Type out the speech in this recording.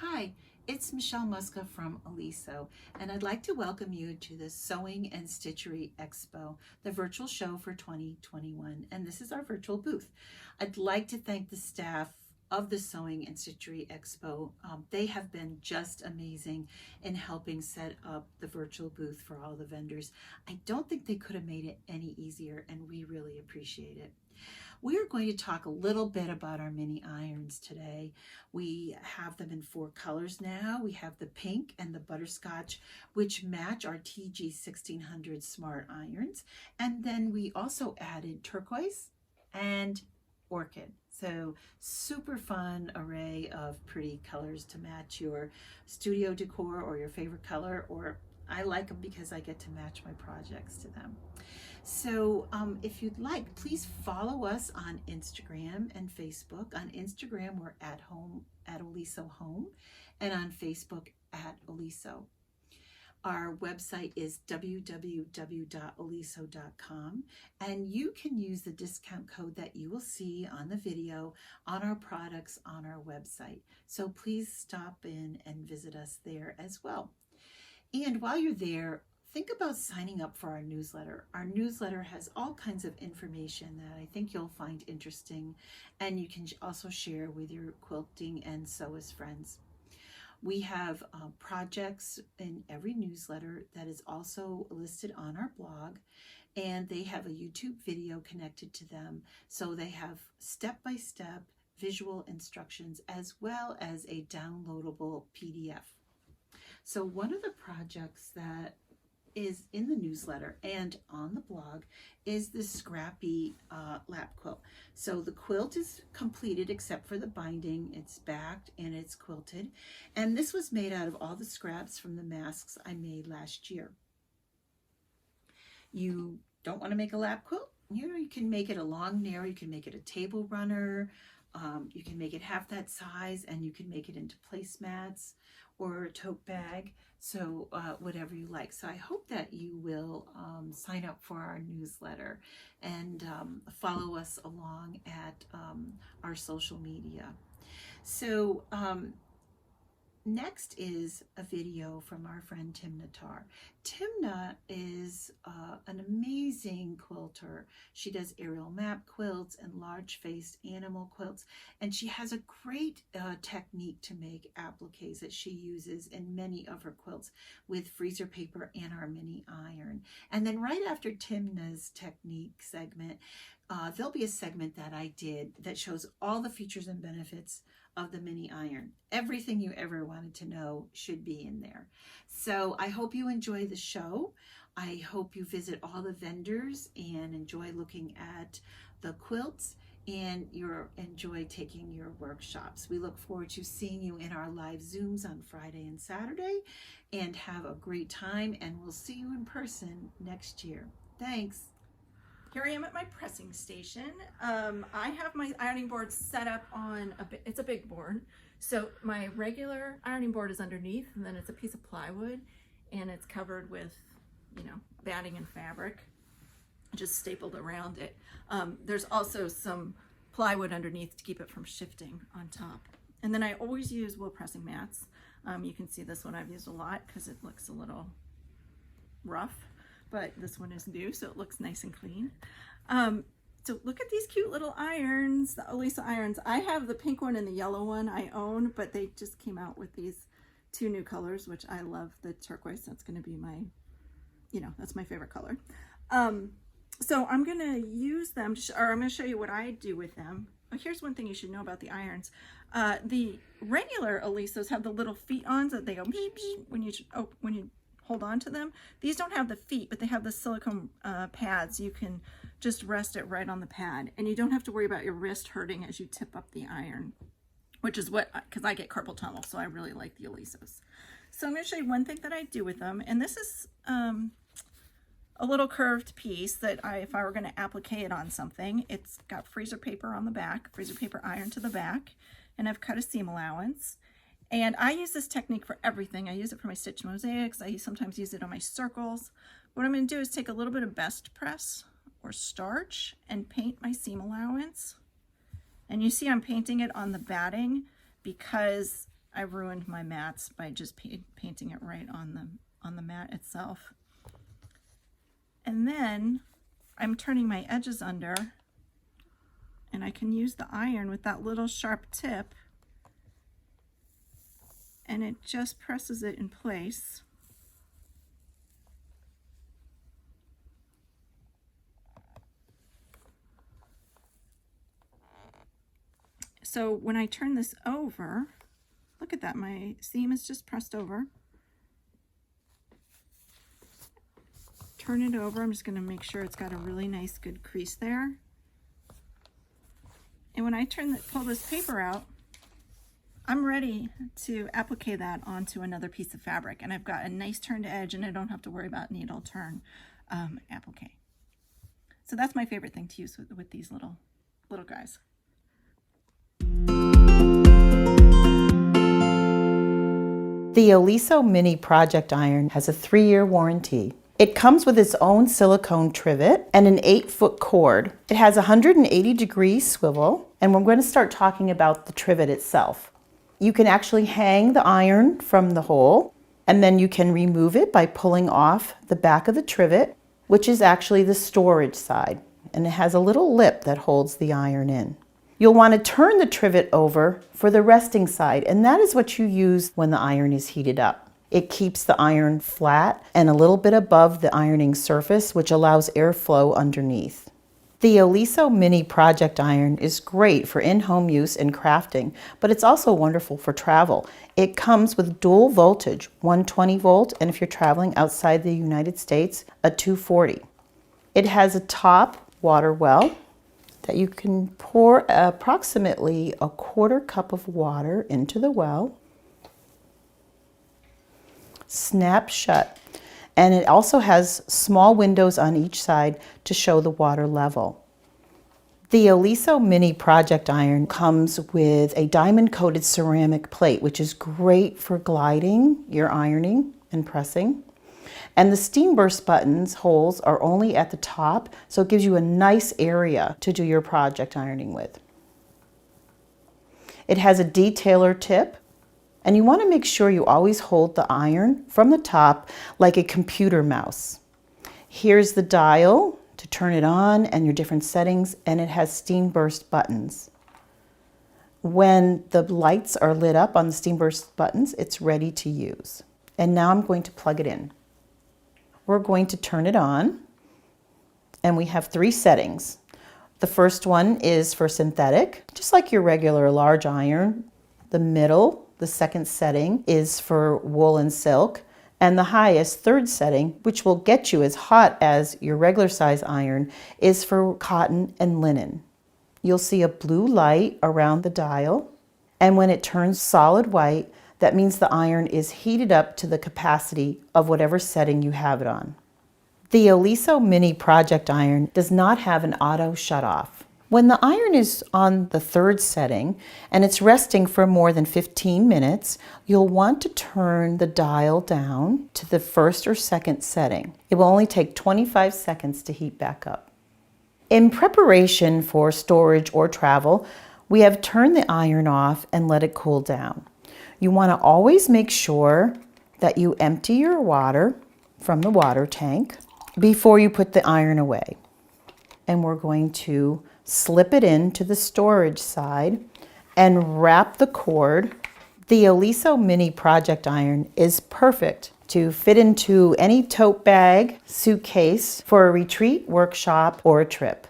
Hi, it's Michelle Muska from Aliso, and I'd like to welcome you to the Sewing and Stitchery Expo, the virtual show for 2021, and this is our virtual booth. I'd like to thank the staff of the Sewing and Stitchery Expo. They have been just amazing in helping set up the virtual booth for all the vendors. I don't think they could have made it any easier, and we really appreciate it. We are going to talk a little bit about our mini irons today. We have them in 4 colors now. We have the pink and the butterscotch, which match our TG 1600 smart irons. And then we also added turquoise and orchid. So super fun array of pretty colors to match your studio decor or your favorite color, or I like them because I get to match my projects to them. So if you'd like, please follow us on Instagram and Facebook. On Instagram, we're at Oliso Home, and on Facebook at Oliso. Our website is www.aliso.com, and you can use the discount code that you will see on the video on our products on our website. So please stop in and visit us there as well. And while you're there, think about signing up for our newsletter. Our newsletter has all kinds of information that I think you'll find interesting, and you can also share with your quilting and sewist friends. We have projects in every newsletter that is also listed on our blog, and they have a YouTube video connected to them. So they have step-by-step visual instructions as well as a downloadable PDF. So one of the projects that is in the newsletter and on the blog is this scrappy lap quilt. So the quilt is completed except for the binding. It's backed and it's quilted. And this was made out of all the scraps from the masks I made last year. You don't want to make a lap quilt? You can make it a long, narrow, you can make it a table runner, you can make it half that size, and you can make it into placemats or a tote bag, so whatever you like. So I hope that you will sign up for our newsletter and follow us along at our social media. So next is a video from our friend Timna Tar. Timna is an amazing quilter. She does aerial map quilts and large-faced animal quilts, and she has a great technique to make appliques that she uses in many of her quilts with freezer paper and our mini iron. And then right after Timna's technique segment, there'll be a segment that I did that shows all the features and benefits of the mini iron. Everything you ever wanted to know should be in there. So I hope you enjoy the show. I hope you visit all the vendors and enjoy looking at the quilts, and enjoy taking your workshops. We look forward to seeing you in our live Zooms on Friday and Saturday, and have a great time, and we'll see you in person next year. Thanks. Here I am at my pressing station. I have my ironing board set up on it's a big board. So my regular ironing board is underneath, and then it's a piece of plywood, and it's covered with, batting and fabric, just stapled around it. There's also some plywood underneath to keep it from shifting on top. And then I always use wool pressing mats. You can see this one I've used a lot because it looks a little rough, but this one is new, so it looks nice and clean. So look at these cute little irons, the Aliso irons. I have the pink one and the yellow one I own, but they just came out with these 2 new colors, which I love. The turquoise, that's going to be my, that's my favorite color. So I'm going to use them, or I'm going to show you what I do with them. Oh, here's one thing you should know about the irons. The regular Alisos have the little feet-ons that they go beep, beep, when you hold on to them. These don't have the feet, but they have the silicone pads. You can just rest it right on the pad, and you don't have to worry about your wrist hurting as you tip up the iron, which is because I get carpal tunnel, so I really like the Alisos. So I'm going to show you one thing that I do with them, and this is a little curved piece that if I were going to applique it on something, it's got freezer paper on the back, freezer paper iron to the back, and I've cut a seam allowance. And I use this technique for everything. I use it for my stitch mosaics. I sometimes use it on my circles. What I'm going to do is take a little bit of best press or starch and paint my seam allowance. And you see I'm painting it on the batting because I ruined my mats by just painting it right on the mat itself. And then I'm turning my edges under, and I can use the iron with that little sharp tip, and it just presses it in place. So when I turn this over, look at that, my seam is just pressed over. Turn it over, I'm just going to make sure it's got a really nice good crease there. And when I pull this paper out, I'm ready to applique that onto another piece of fabric, and I've got a nice turned edge, and I don't have to worry about needle turn applique. So that's my favorite thing to use with these little guys. The Aliso Mini Project Iron has a 3-year warranty. It comes with its own silicone trivet and an 8-foot cord. It has a 180-degree swivel, and we're going to start talking about the trivet itself. You can actually hang the iron from the hole, and then you can remove it by pulling off the back of the trivet, which is actually the storage side, and it has a little lip that holds the iron in. You'll want to turn the trivet over for the resting side, and that is what you use when the iron is heated up. It keeps the iron flat and a little bit above the ironing surface, which allows airflow underneath. The Aliso Mini Project Iron is great for in-home use and crafting, but it's also wonderful for travel. It comes with dual voltage, 120 volt, and if you're traveling outside the United States, a 240. It has a top water well that you can pour approximately a 1/4 cup of water into the well. Snap shut, and it also has small windows on each side to show the water level. The Aliso Mini Project Iron comes with a diamond-coated ceramic plate, which is great for gliding your ironing and pressing. And the steam burst buttons holes are only at the top, so it gives you a nice area to do your project ironing with. It has a detailer tip, and you want to make sure you always hold the iron from the top like a computer mouse. Here's the dial to turn it on and your different settings, and it has steam burst buttons. When the lights are lit up on the steam burst buttons, it's ready to use. And now I'm going to plug it in. We're going to turn it on, and we have 3 settings. The first one is for synthetic, just like your regular large iron. The middle, the second setting, is for wool and silk, and the highest, 3rd setting, which will get you as hot as your regular size iron, is for cotton and linen. You'll see a blue light around the dial, and when it turns solid white, that means the iron is heated up to the capacity of whatever setting you have it on. The Aliso Mini Project Iron does not have an auto shut-off. When the iron is on the 3rd setting and it's resting for more than 15 minutes, you'll want to turn the dial down to the 1st or 2nd setting. It will only take 25 seconds to heat back up. In preparation for storage or travel, we have turned the iron off and let it cool down. You want to always make sure that you empty your water from the water tank before you put the iron away. And we're going to slip it into the storage side and wrap the cord. The Aliso Mini Project Iron is perfect to fit into any tote bag, suitcase for a retreat, workshop, or a trip.